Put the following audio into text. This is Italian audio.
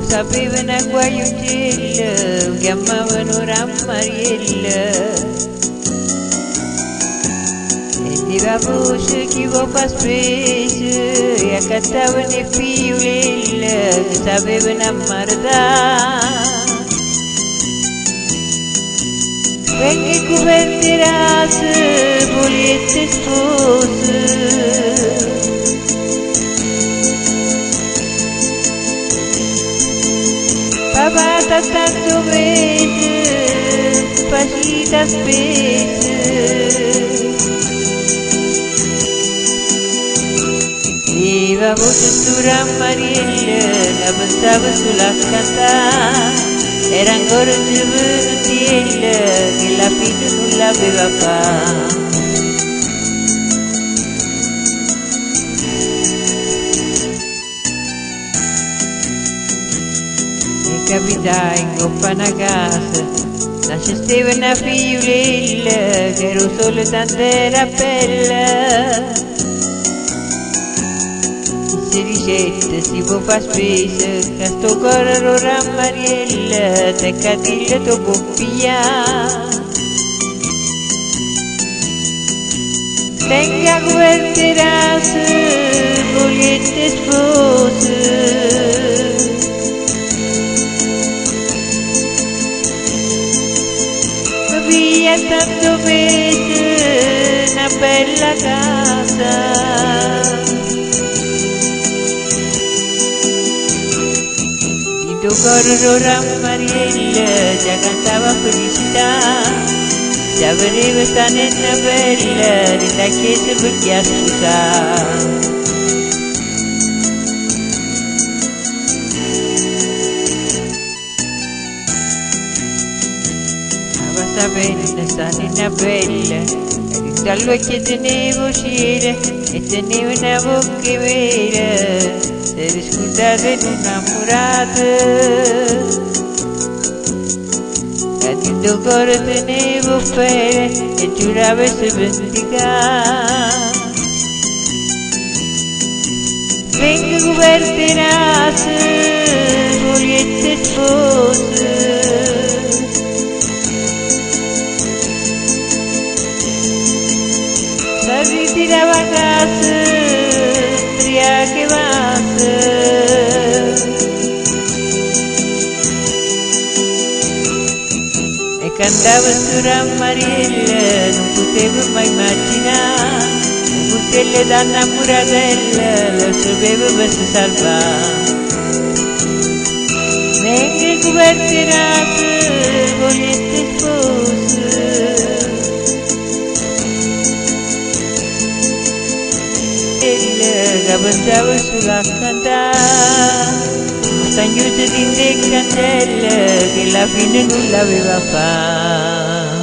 sapevano a guaiutello, chiamavano Rammariello. E diceva voce chi vuol far spese, e accattavano le figliolelle che sapevano ammaradare. Venga coperte rase, poliette spose. Papà t'ha tanto mese, facita spese. Viva voce su Rammariello, che pensava sulla cantare. Era ancora un giovanottiello che la fine non l'aveva fatta. E capitai in coppa una casa, nasceva una figliolella che era solo tant'era bella. Se ricette si può far spesa, che sto corro Rammariello, te catilla tu può pigliare. Tenga coperte rase, poliette spose. Via tanto mese, una bella casa. Tu corro Rammariello, già cantava felicità, già vedeva sta nonna bella, nella chiesa per chi ha sposato. Ma sapendo sta nonna bella, che dall'occhio teneva uscire e teneva una bocca vera. Se scusate innamorate, che di tuo cuore tenevo fede e giurava se vendicare. Venga coperte rase, poliette spose. Si ritirava a casa, ubriache vase. E cantava su Rammariello, non potevo mai immaginare, un coltello da innamoratella, lo sapevo per si salvare. Venga coperte rase, poliette spose. Che pensavo sulla cantare, stagnosa di te candela, che la fine non l'aveva fatta.